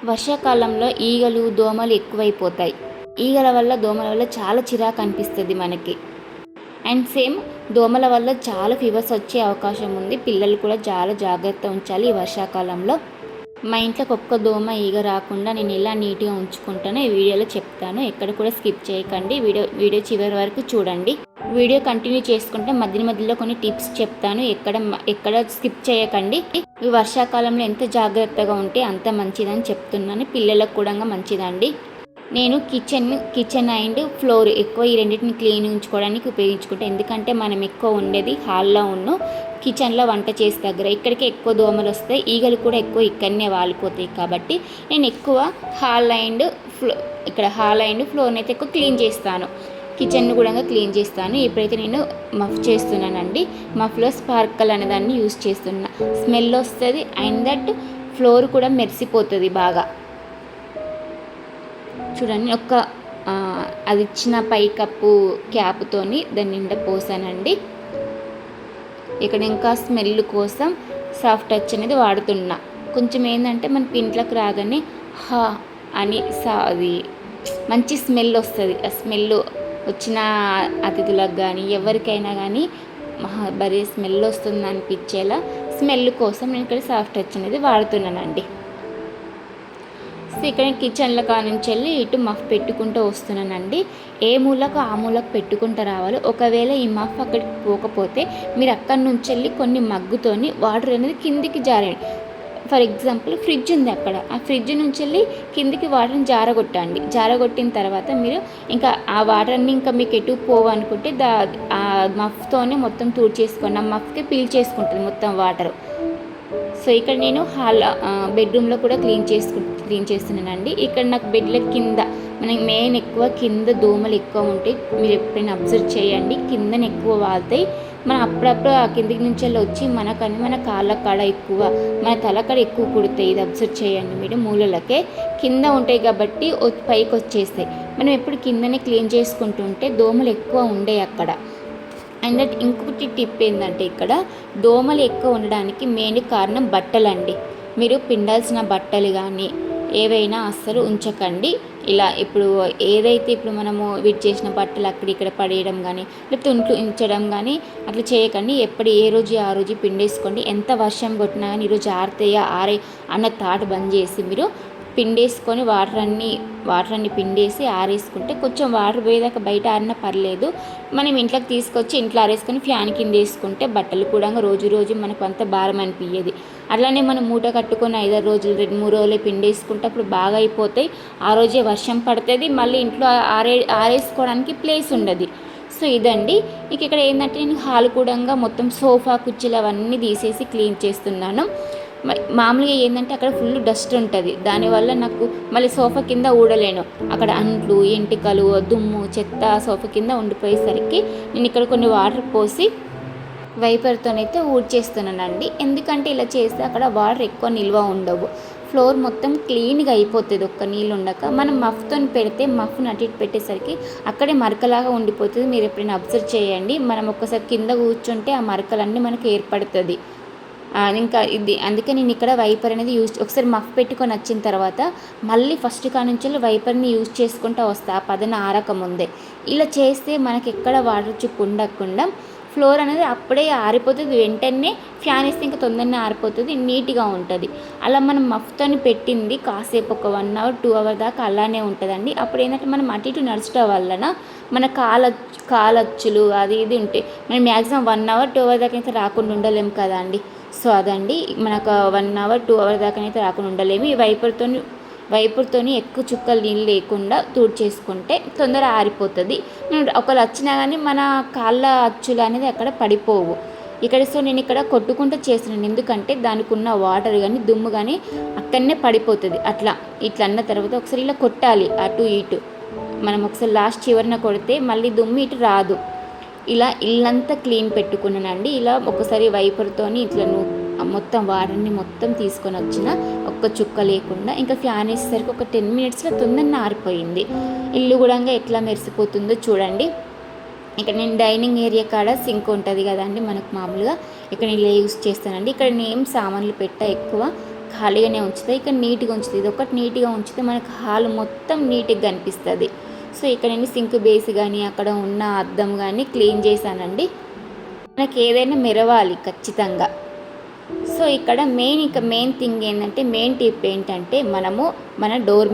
వర్షాకాలంలో ఈగలు దోమలు ఎక్కువైపోతాయి. ఈగల వల్ల దోమల వల్ల చాలా చిరాకు అనిపిస్తుంది మనకి. అండ్ సేమ్ దోమల వల్ల చాలా ఫీవర్స్ వచ్చే అవకాశం ఉంది. పిల్లలు కూడా చాలా జాగ్రత్త ఉంచాలి ఈ వర్షాకాలంలో. మా ఇంట్లోకి ఒక్క దోమ ఈగ రాకుండా నేను ఎలా నీట్గా ఉంచుకుంటానో ఈ వీడియోలో చెప్తాను. ఎక్కడ కూడా స్కిప్ చేయకండి. వీడియో చివరి వరకు చూడండి. వీడియో కంటిన్యూ చేసుకుంటే మధ్యలో కొన్ని టిప్స్ చెప్తాను. ఎక్కడ స్కిప్ చేయకండి. ఈ వర్షాకాలంలో ఎంత జాగ్రత్తగా ఉంటే అంత మంచిదని చెప్తున్నాను. పిల్లలకు కూడా మంచిదండి. నేను కిచెన్ అండ్ ఫ్లోర్ ఎక్కువ ఈ రెండింటిని క్లీన్ ఉంచుకోవడానికి ఉపయోగించుకుంటాను. ఎందుకంటే మనం ఎక్కువ ఉండేది హాల్లో కిచెన్లో వంట చేసే దగ్గర. ఇక్కడికి ఎక్కువ దోమలు వస్తాయి, ఈగలు కూడా ఎక్కువ ఇక్కడనే వాలిపోతాయి. కాబట్టి నేను ఎక్కువ హాల్ అండ్ ఫ్లోర్ని అయితే ఎక్కువ క్లీన్ చేస్తాను. కిచెన్ను కూడా క్లీన్ చేస్తాను. ఇప్పుడైతే నేను మఫ్ చేస్తున్నానండి. మఫ్లో స్పార్కల్ అనేదాన్ని యూస్ చేస్తున్నా. స్మెల్ వస్తుంది అండ్ దట్ ఫ్లోర్ కూడా మెరిసిపోతుంది బాగా. చూడండి, అది ఇచ్చిన పై కప్పు క్యాప్తోని దాని నిండా పోసానండి. ఇక్కడ ఇంకా స్మెల్ కోసం సాఫ్ట్ టచ్ అనేది వాడుతున్నా. కొంచెం ఏంటంటే మనకి ఇంట్లోకి రాగానే అని అది మంచి స్మెల్ వస్తుంది. ఆ స్మెల్ వచ్చిన అతిథులకు కానీ ఎవరికైనా కానీ భలే స్మెల్ వస్తుంది అనిపించేలా స్మెల్ కోసం నేను ఇక్కడ సాఫ్ట్ టచ్ అనేది వాడుతున్నానండి. సో ఇక్కడ కిచెన్లో కానుంచి వెళ్ళి ఇటు మఫ్ పెట్టుకుంటూ వస్తున్నానండి. ఏ మూలకు ఆ మూలకు పెట్టుకుంటూ రావాలి. ఒకవేళ ఈ మఫ్ అక్కడికి పోకపోతే మీరు అక్కడి నుంచి వెళ్ళి కొన్ని మగ్గుతోని వాటర్ అనేది కిందికి జారండి. ఫర్ ఎగ్జాంపుల్ ఫ్రిడ్జ్ ఉంది అక్కడ, ఆ ఫ్రిడ్జ్ నుంచి వెళ్ళి కిందికి వాటర్ని జారగొట్టండి. జారగొట్టిన తర్వాత మీరు ఇంకా ఆ వాటర్ని ఇంకా మీకు ఎటు పోవనుకుంటే ఆ మఫ్తోనే మొత్తం చేసుకొని ఆ మఫ్కి పీల్ చేసుకుంటుంది మొత్తం వాటర్. సో ఇక్కడ నేను బెడ్రూమ్లో కూడా క్లీన్ చేస్తున్నానండి. ఇక్కడ నాకు బెడ్ల కింద మనకి మెయిన్ ఎక్కువ కింద దోమలు ఎక్కువ ఉంటాయి. మీరు ఎప్పుడైనా అబ్జర్వ్ చేయండి, కిందన ఎక్కువ వాళ్తాయి. మనం అప్పుడప్పుడు ఆ కిందికి నుంచి వచ్చి మన కాళ్ళ కాడ ఎక్కువ, మన తల కాడ ఎక్కువ కుడతాయి. ఇది అబ్జర్వ్ చేయండి మీరు. మూలలకే కింద ఉంటాయి కాబట్టి పైకి వచ్చేస్తాయి. మనం ఎప్పుడు కిందనే క్లీన్ చేసుకుంటుంటే దోమలు ఎక్కువ ఉండే అక్కడ. అండ్ దట్ ఇంకొకటి టిప్ ఏంటంటే ఇక్కడ దోమలు ఎక్కువ ఉండడానికి మెయిన్ కారణం బట్టలండి. మీరు పిండాల్సిన బట్టలు కానీ ఏవైనా అస్సలు ఉంచకండి. ఇలా ఇప్పుడు మనము వీటి చేసిన బట్టలు అక్కడ పడేయడం కానీ లేకపోతే ఉంచడం కానీ అట్లా చేయకండి. ఏ రోజు ఆ రోజు పిండేసుకోండి. ఎంత వర్షం కొట్టినా కానీ ఈరోజు ఆరితేయా అన్న థాట్ బంద్ చేసి మీరు పిండేసుకొని వాటర్ అన్ని పిండేసి ఆరేసుకుంటే కొంచెం వాటర్ పోయేదాకా బయట ఆరినా పర్లేదు. మనం ఇంట్లోకి తీసుకొచ్చి ఇంట్లో ఆరేసుకొని ఫ్యాన్ కింద వేసుకుంటే బట్టలు కూడా రోజు మనకు అంత భారం అనిపించేది. అట్లానే మనం మూట కట్టుకొని 5-6 రోజులు 2-3 రోజులే పిండేసుకుంటే అప్పుడు బాగా అయిపోతాయి. ఆ రోజే వర్షం పడుతుంది, మళ్ళీ ఇంట్లో ఆరేసుకోవడానికి ప్లేస్ ఉండదు. సో ఇదండి. ఇక్కడ ఏంటంటే నేను హాల్ కూడా మొత్తం సోఫా కుర్చీలు అవన్నీ తీసేసి క్లీన్ చేస్తున్నాను. మామూలుగా ఏంటంటే అక్కడ ఫుల్ డస్ట్ ఉంటుంది. దానివల్ల నాకు మళ్ళీ సోఫా కింద ఊడలేను. అక్కడ అంట్లు, ఎంటికలు, దుమ్ము, చెత్త సోఫా కింద ఉండిపోయేసరికి నేను ఇక్కడ కొన్ని వాటర్ పోసి వైపర్తోనైతే ఊడ్చేస్తున్నానండి. ఎందుకంటే ఇలా చేస్తే అక్కడ వాటర్ ఎక్కువ నిల్వ ఉండవు. ఫ్లోర్ మొత్తం క్లీన్గా అయిపోతుంది ఒక్క నీళ్ళు ఉండక. మనం మఫ్తో పెడితే మఫ్ని అటు ఇటు పెట్టేసరికి అక్కడే మరకలాగా ఉండిపోతుంది. మీరు ఎప్పుడైనా అబ్జర్వ్ చేయండి. మనం ఒక్కసారి కింద కూర్చుంటే ఆ మరకలన్నీ మనకు ఏర్పడుతుంది. ఇంకా అందుకే నేను ఇక్కడ వైపర్ అనేది ఒకసారి మఫ్ పెట్టుకొని వచ్చిన తర్వాత మళ్ళీ ఫస్ట్ కానుంచి వైపర్ని యూజ్ చేసుకుంటూ వస్తా ఆ పదన ఆరకముందే. ఇలా చేస్తే మనకి ఎక్కడ వాటర్ చుక్కు ఉండకుండా ఫ్లోర్ అనేది అప్పుడే ఆరిపోతుంది. వెంటనే ఫ్యాన్ వేస్తే ఇంకా తొందరనే ఆరిపోతుంది, నీట్గా ఉంటుంది. అలా మనం మఫ్తో పెట్టింది కాసేపు ఒక 1 hour 2 hours దాకా అలానే ఉంటుందండి. అప్పుడు ఏంటంటే మనం అటు ఇటు నడచడం వలన మన కాలచ్చులు అది ఇది ఉంటాయి. మనం మ్యాక్సిమం 1 hour 2 hours దాకా అయితే రాకుండా ఉండలేము కదా అండి. సో అదండి, మనకు 1 hour 2 hours దాకానైతే రాకుండా ఉండలేము. ఈ వైపర్తోని ఎక్కువ చుక్కలు నీళ్ళు లేకుండా చేసుకుంటే తొందర ఆరిపోతుంది. ఒకళ్ళు వచ్చినా కానీ మన కాళ్ళ అచ్చులు అనేది అక్కడ పడిపోవు. సో నేను ఇక్కడ కొట్టుకుంటూ చేస్తున్నాను. ఎందుకంటే దానికి ఉన్న వాటర్ కానీ దుమ్ము కానీ అక్కడనే పడిపోతుంది. ఇట్లా అన్న తర్వాత ఒకసారి ఇలా కొట్టాలి అటు ఇటు. మనం ఒకసారి లాస్ట్ చివరిన కొడితే మళ్ళీ దుమ్ము ఇటు రాదు. ఇలా ఇల్లంతా క్లీన్ పెట్టుకున్నానండి. ఇలా ఒకసారి వైపర్తోని ఇట్లా మొత్తం వాటర్ని మొత్తం తీసుకొని వచ్చిన ఒక్క చుక్క లేకుండా ఇంకా ఫ్యాన్ వేసేసరికి ఒక 10 minutesలో తొందరగా ఆరిపోయింది. ఇల్లు కూడా ఎట్లా మెరిసిపోతుందో చూడండి. ఇక్కడ నేను డైనింగ్ ఏరియా కాడ సింక్ ఉంటుంది కదండి మనకు మామూలుగా. ఇక్కడ ఇలా యూస్ చేస్తానండి. ఇక్కడ నేను ఏం సామాన్లు ఎక్కువ ఖాళీగానే ఉంచుతా, ఇక్కడ నీట్గా ఉంచుతుంది. ఇది ఒకటి నీట్గా ఉంచితే మనకు హాల్ మొత్తం నీట్గా కనిపిస్తుంది. సో ఇక్కడ నేను సింక్ బేస్ కానీ అక్కడ ఉన్న అద్దం కానీ క్లీన్ చేశానండి. మనకి ఏదైనా మెరవాలి ఖచ్చితంగా. సో ఇక్కడ మెయిన్ థింగ్ ఏంటంటే, మెయిన్ టిప్ ఏంటంటే, మనము మన డోర్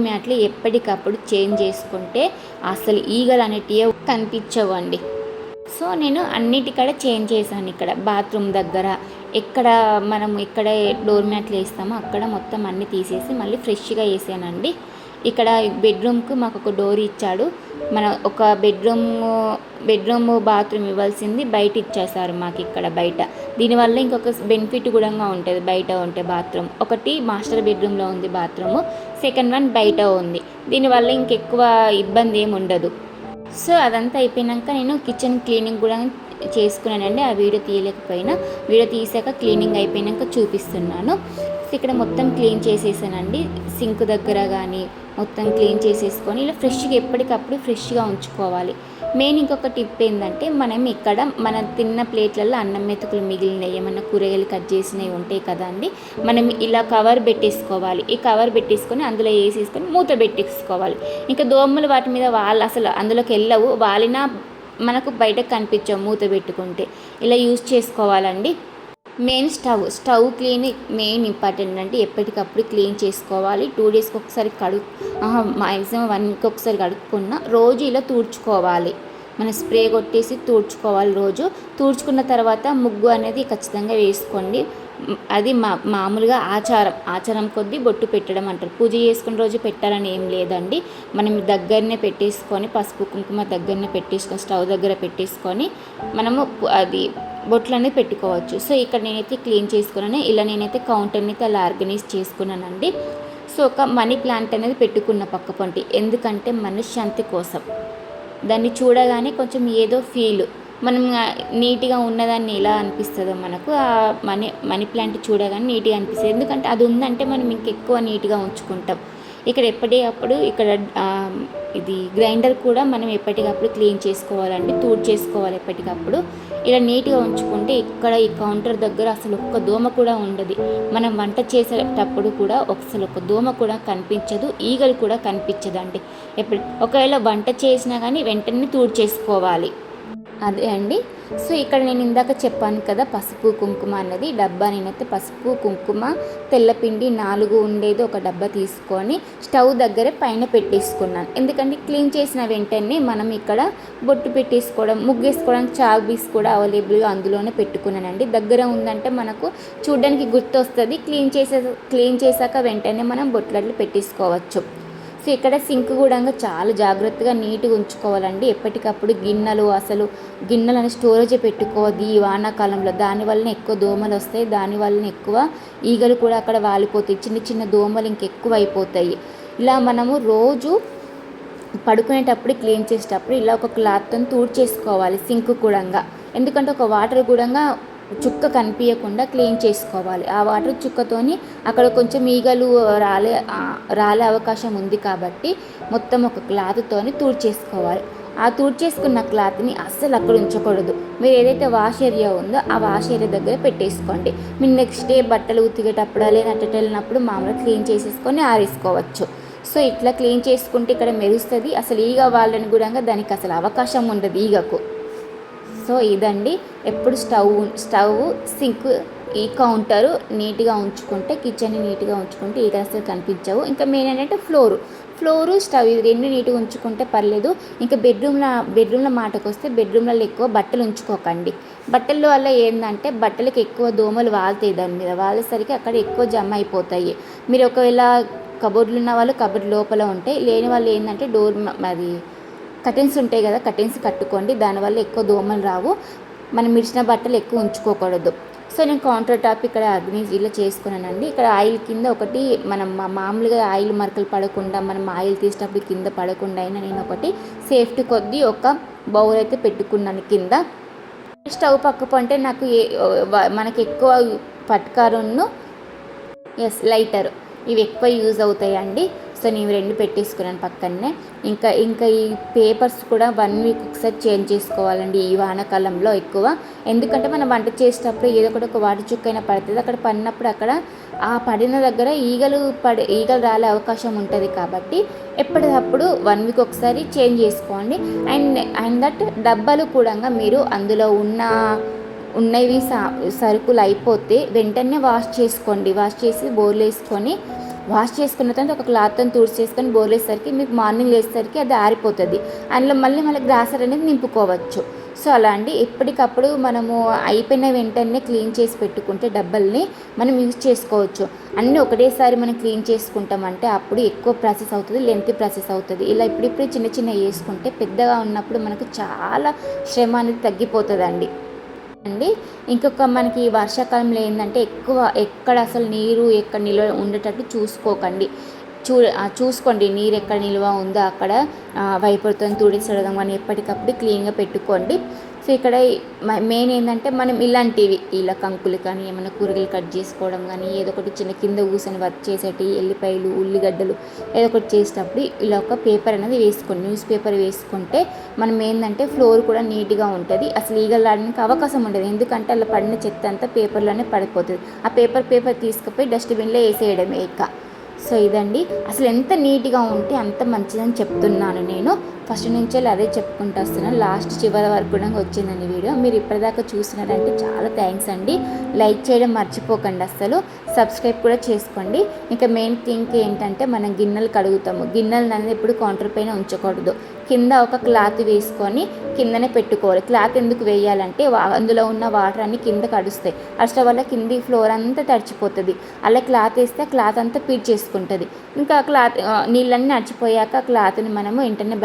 మ్యాట్లు ఎప్పటికప్పుడు చేంజ్ చేసుకుంటే అసలు ఈగలు అనేటివి కనిపించవు అండి. సో నేను అన్నిటికడ చేంజ్ చేశాను. ఇక్కడ బాత్రూమ్ దగ్గర ఎక్కడ డోర్ మ్యాట్లు వేస్తామో అక్కడ మొత్తం అన్నీ తీసేసి మళ్ళీ ఫ్రెష్గా వేసానండి. ఇక్కడ బెడ్రూమ్కు మాకు ఒక డోర్ ఇచ్చాడు. మన ఒక బెడ్రూమ్ బాత్రూమ్ ఇవ్వాల్సింది బయట ఇచ్చేసారు మాకు ఇక్కడ బయట. దీనివల్ల ఇంకొక బెనిఫిట్ కూడా ఉంటుంది. బయట ఉంటే బాత్రూమ్ ఒకటి మాస్టర్ బెడ్రూమ్లో ఉంది బాత్రూము, సెకండ్ వన్ బయట ఉంది. దీనివల్ల ఇంకెక్కువ ఇబ్బంది ఏమి ఉండదు. సో అదంతా అయిపోయాక నేను కిచెన్ క్లీనింగ్ కూడా చేసుకున్నానండి. ఆ వీడియో తీయలేకపోయినా, వీడియో తీసాక క్లీనింగ్ అయిపోయాక చూపిస్తున్నాను. సో ఇక్కడ మొత్తం క్లీన్ చేసేసానండి. సింక్ దగ్గర కానీ మొత్తం క్లీన్ చేసేసుకొని ఇలా ఫ్రెష్గా ఎప్పటికప్పుడు ఫ్రెష్గా ఉంచుకోవాలి. మెయిన్ ఇంకొక టిప్ ఏంటంటే, మనం ఇక్కడ మన తిన్న ప్లేట్లలో అన్నం మెతుకులు మిగిలినవి, ఏమన్నా కూరగాయలు కట్ చేసినవి ఉంటాయి కదా అండి, మనం ఇలా కవర్ పెట్టేసుకోవాలి. ఈ కవర్ పెట్టేసుకొని అందులో వేసేసుకొని మూత పెట్టేసుకోవాలి. ఇంకా దోమలు వాటి మీద అసలు అందులోకి వెళ్ళవు, వాలినా మనకు బయటకు కనిపించవు మూత పెట్టుకుంటే. ఇలా యూజ్ చేసుకోవాలండి. Main stove clean main important అంటే ఎప్పటికప్పుడు క్లీన్ చేసుకోవాలి. 2 డేస్కి ఒకసారి మ్యాక్సిమం 1 వీక్ ఒకసారి కడుక్కున్న రోజు ఇలా తూడ్చుకోవాలి. మనం స్ప్రే కొట్టేసి తూడ్చుకోవాలి. రోజు తూడ్చుకున్న తర్వాత ముగ్గు అనేది ఖచ్చితంగా వేసుకోండి. అది మామూలుగా ఆచారం కొద్దీ బొట్టు పెట్టడం అంటారు. పూజ చేసుకున్న రోజు పెట్టాలని ఏం లేదండి. మనం దగ్గరనే పెట్టేసుకొని పసుపు కుంకుమ దగ్గరనే పెట్టేసుకొని స్టవ్ దగ్గర పెట్టేసుకొని మనము అది బొట్లు అనేది పెట్టుకోవచ్చు. సో ఇక్కడ నేనైతే క్లీన్ చేసుకున్నాను. ఇలా నేనైతే కౌంటర్ని అయితే అలా ఆర్గనైజ్ చేసుకున్నానండి. సో ఒక మనీ ప్లాంట్ అనేది పెట్టుకున్న పక్క పొంటి, ఎందుకంటే మనశ్శాంతి కోసం. దాన్ని చూడగానే కొంచెం ఏదో ఫీల్, మనం నీట్గా ఉన్నదాన్ని ఎలా అనిపిస్తుందో మనకు ఆ మనీ ప్లాంట్ చూడగానే నీట్గా అనిపిస్తుంది. ఎందుకంటే అది ఉందంటే మనం ఇంకెక్కువ నీట్గా ఉంచుకుంటాం. ఇక్కడ ఎప్పటికప్పుడు ఇది గ్రైండర్ కూడా మనం ఎప్పటికప్పుడు క్లీన్ చేసుకోవాలండి, చేసుకోవాలి ఎప్పటికప్పుడు. ఇలా నీట్గా ఉంచుకుంటే ఇక్కడ ఈ కౌంటర్ దగ్గర అసలు ఒక్క దోమ కూడా ఉండదు. మనం వంట చేసేటప్పుడు కూడా అసలు ఒక్క దోమ కూడా కనిపించదు, ఈగలు కూడా కనిపించదండి. ఒకవేళ వంట చేసినా కానీ వెంటనే చేసుకోవాలి. అదే అండి. సో ఇక్కడ నేను ఇందాక చెప్పాను కదా, పసుపు కుంకుమ అన్నది డబ్బా. నేనైతే పసుపు కుంకుమ తెల్లపిండి 4 ఉండేది ఒక డబ్బా తీసుకొని స్టవ్ దగ్గర పైన పెట్టేసుకున్నాను. ఎందుకంటే క్లీన్ చేసిన వెంటనే మనం ఇక్కడ బొట్టు పెట్టేసుకోవడం, ముగ్గేసుకోవడానికి చాక్ పీస్ కూడా అవైలబుల్గా అందులోనే పెట్టుకున్నానండి. దగ్గర ఉందంటే మనకు చూడడానికి గుర్తొస్తుంది. క్లీన్ చేశాక వెంటనే మనం బొట్లట్లు పెట్టేసుకోవచ్చు. సో ఇక్కడ సింక్ కూడా చాలా జాగ్రత్తగా నీట్గా ఉంచుకోవాలండి. ఎప్పటికప్పుడు గిన్నెలు అని స్టోరేజ్ పెట్టుకోవద్దు ఈ వానాకాలంలో. దానివల్ల ఎక్కువ దోమలు వస్తాయి, దానివల్ల ఎక్కువ ఈగలు కూడా అక్కడ వాలిపోతాయి. చిన్న దోమలు ఇంకెక్కువ అయిపోతాయి. ఇలా మనము రోజు పడుకునేటప్పుడు క్లీన్ చేసేటప్పుడు ఇలా ఒక క్లాత్తో చేసుకోవాలి సింక్ కూడా. ఎందుకంటే ఒక వాటర్ కూడా చుక్క కనిపించకుండా క్లీన్ చేసుకోవాలి. ఆ వాటర్ చుక్కతోని అక్కడ కొంచెం ఈగలు రాలే అవకాశం ఉంది కాబట్టి మొత్తం ఒక క్లాత్తోని చేసుకోవాలి. ఆ చేసుకున్న క్లాత్ని అస్సలు అక్కడ ఉంచకూడదు. మీరు ఏదైతే వాష్ ఏరియా ఉందో ఆ వాష్ ఏరియా దగ్గర పెట్టేసుకోండి. మీరు నెక్స్ట్ డే బట్టలు ఉతికేటప్పుడు లేదా అట్ట వెళ్ళినప్పుడు మామూలుగా క్లీన్ చేసేసుకొని ఆరేసుకోవచ్చు. సో ఇట్లా క్లీన్ చేసుకుంటే ఇక్కడ మెరుస్తుంది. అసలు ఈగ వాళ్ళని కూడా దానికి అసలు అవకాశం ఉండదు ఈగకు. సో ఇదండి, ఎప్పుడు స్టవ్ సింక్ ఈ కౌంటరు నీట్గా ఉంచుకుంటే, కిచెన్ని నీట్గా ఉంచుకుంటే ఈగ అసలు కనిపించవు. ఇంకా మెయిన్ ఏంటంటే ఫ్లోరు స్టవ్ ఇది 2 నీట్గా ఉంచుకుంటే పర్లేదు. ఇంకా బెడ్రూమ్ల మాటకు వస్తే బెడ్రూమ్లలో ఎక్కువ బట్టలు ఉంచుకోకండి. బట్టల వల్ల ఏంటంటే బట్టలకు ఎక్కువ దోమలు వాళ్తాయి. దాని మీద వాళ్ళేసరికి అక్కడ ఎక్కువ జమ అయిపోతాయి. మీరు ఒకవేళ కబోర్డులు ఉన్న వాళ్ళు కబోర్డ్ లోపల ఉంటాయి, లేని వాళ్ళు ఏంటంటే కర్టెన్స్ ఉంటాయి కదా, కర్టెన్స్ కట్టుకోండి. దానివల్ల ఎక్కువ దోమలు రావు. మనం మిడిచిన బట్టలు ఎక్కువ ఉంచుకోకూడదు. సో నేను కౌంటర్ టాప్ ఇక్కడ ఆర్గనైజ్ ఇలా చేసుకున్నానండి. ఇక్కడ ఆయిల్ కింద ఒకటి మనం మామూలుగా ఆయిల్ మరకలు పడకుండా, మనం ఆయిల్ తీసేటప్పుడు కింద పడకుండా అయినా నేను ఒకటి సేఫ్టీ కొద్దీ ఒక బౌల్ అయితే పెట్టుకున్నాను కింద. స్టవ్ పక్కపు అంటే నాకు మనకి ఎక్కువ పట్కారును లైటర్ ఇవి ఎక్కువ యూజ్ అవుతాయండి. సో నేను 2 పెట్టేసుకున్నాను పక్కనే. ఇంకా ఈ పేపర్స్ కూడా 1 వీక్ ఒకసారి చేంజ్ చేసుకోవాలండి ఈ వానాకాలంలో ఎక్కువ. ఎందుకంటే మనం వంట చేసేటప్పుడు ఏదో ఒకటి ఒక వాటర్ చుక్కైనా పడుతుంది. అక్కడ పడినప్పుడు అక్కడ ఆ పడిన దగ్గర ఈగలు రాలే అవకాశం ఉంటుంది కాబట్టి ఎప్పటికప్పుడు 1 వీక్ ఒకసారి చేంజ్ చేసుకోండి. అండ్ దట్ డబ్బాలు కూడా మీరు అందులో ఉన్నవి సరుకులు అయిపోతే వెంటనే వాష్ చేసుకోండి. వాష్ చేసి బోర్లు వేసుకొని వాష్ చేసుకున్న తర్వాత ఒక క్లాత్తో తుడిచేసుకొని బోర్లు వేసేసరికి మీకు మార్నింగ్ వేసేసరికి అది ఆరిపోతుంది. అందులో మళ్ళీ గ్రాసర్ అనేది నింపుకోవచ్చు. సో అలా అండి ఎప్పటికప్పుడు మనము అయిపోయిన వెంటనే క్లీన్ చేసి పెట్టుకుంటే డబ్బల్ని మనం యూజ్ చేసుకోవచ్చు. అన్నీ ఒకటేసారి మనం క్లీన్ చేసుకుంటామంటే అప్పుడు ఎక్కువ ప్రాసెస్ అవుతుంది, లెంతీ ప్రాసెస్ అవుతుంది. ఇలా ఇప్పుడిప్పుడు చిన్న వేసుకుంటే పెద్దగా ఉన్నప్పుడు మనకు చాలా శ్రమ అనేది తగ్గిపోతుందండి. ఇంకొక మనకి వర్షాకాలంలో ఏంటంటే ఎక్కువ ఎక్కడ అసలు నీరు ఎక్కడ నిల్వ ఉండేటట్టు చూసుకోకండి. చూసుకోండి నీరు ఎక్కడ నిల్వ ఉందో అక్కడ వైపర్తో తుడిచడం కానీ ఎప్పటికప్పుడు క్లీన్గా పెట్టుకోండి. సో ఇక్కడ మెయిన్ ఏంటంటే మనం ఇలాంటివి ఇలా కంకులు కానీ ఏమైనా కూరగాయలు కట్ చేసుకోవడం కానీ ఏదో ఒకటి చిన్న కింద కూర్చొని వర్క్ చేసేటి ఎల్లిపాయలు ఉల్లిగడ్డలు ఏదో ఒకటి చేసేటప్పుడు ఇలా ఒక పేపర్ అనేది వేసుకోండి. న్యూస్ పేపర్ వేసుకుంటే మనం ఏంటంటే ఫ్లోర్ కూడా నీట్గా ఉంటుంది. అసలు ఈగలాడడానికి అవకాశం ఉండదు. ఎందుకంటే అలా పడిన చెత్త అంతా పేపర్లోనే పడిపోతుంది. ఆ పేపర్ తీసుకుపోయి డస్ట్బిన్లో వేసేయడమే ఇక. సో ఇదండి అసలు ఎంత నీట్గా ఉంటే అంత మంచిదని చెప్తున్నాను. నేను ఫస్ట్ నుంచి అదే చెప్పుకుంటూ వస్తున్నాను. లాస్ట్ చివరి వరకు కూడా వచ్చిందండి వీడియో. మీరు ఇప్పటిదాకా చూసినారంటే చాలా థ్యాంక్స్ అండి. లైక్ చేయడం మర్చిపోకండి, అసలు సబ్స్క్రైబ్ కూడా చేసుకోండి. ఇంకా మెయిన్ థింగ్ ఏంటంటే మనం గిన్నెలు కడుగుతాము. గిన్నెలు అనేది ఎప్పుడు కౌంటర్ పైన ఉంచకూడదు. కింద ఒక క్లాత్ వేసుకొని కిందనే పెట్టుకోవాలి. క్లాత్ ఎందుకు వేయాలంటే అందులో ఉన్న వాటర్ అన్ని కింద కడుస్తాయి. అష్టం వల్ల కింది ఫ్లోర్ అంతా తడిచిపోతుంది. అలా క్లాత్ వేస్తే క్లాత్ అంతా పీడ్ చేసుకుంటుంది. ఇంకా క్లాత్ నీళ్ళన్నీ నడిచిపోయాక క్లాత్ని మనము వెంటనే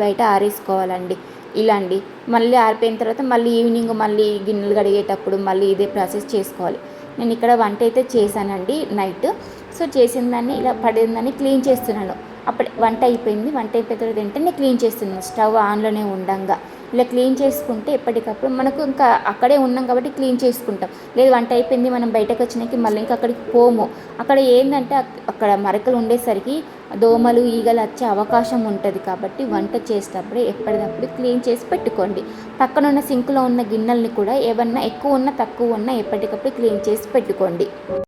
బయట ఆరేసుకోవాలండి. ఇలా అండి మళ్ళీ ఆరిపోయిన తర్వాత మళ్ళీ ఈవినింగ్ మళ్ళీ గిన్నెలు కడిగేటప్పుడు మళ్ళీ ఇదే ప్రాసెస్ చేసుకోవాలి. నేను ఇక్కడ వంట అయితే చేశానండి నైట్. సో చేసిన దాన్ని ఇలా పడిన దాన్ని క్లీన్ చేస్తున్నాను. అప్పుడు వంట అయిపోయిన తర్వాత వెంటనే క్లీన్ చేస్తున్నాను. స్టవ్ ఆన్లోనే ఉండంగా ఇలా క్లీన్ చేసుకుంటే ఎప్పటికప్పుడు మనకు ఇంకా అక్కడే ఉన్నాం కాబట్టి క్లీన్ చేసుకుంటాం. లేదు వంట అయిపోయింది మనం బయటకు వచ్చినాక మళ్ళీ ఇంకా అక్కడికి పోము. అక్కడ ఏంటంటే అక్కడ మరకలు ఉండేసరికి దోమలు ఈగలు వచ్చే అవకాశం ఉంటుంది. కాబట్టి వంట చేసేటప్పుడు ఎప్పటికప్పుడు క్లీన్ చేసి పెట్టుకోండి. పక్కన ఉన్న సింక్లో ఉన్న గిన్నెల్ని కూడా ఏమన్నా ఎక్కువ ఉన్నా తక్కువ ఉన్నా ఎప్పటికప్పుడు క్లీన్ చేసి పెట్టుకోండి.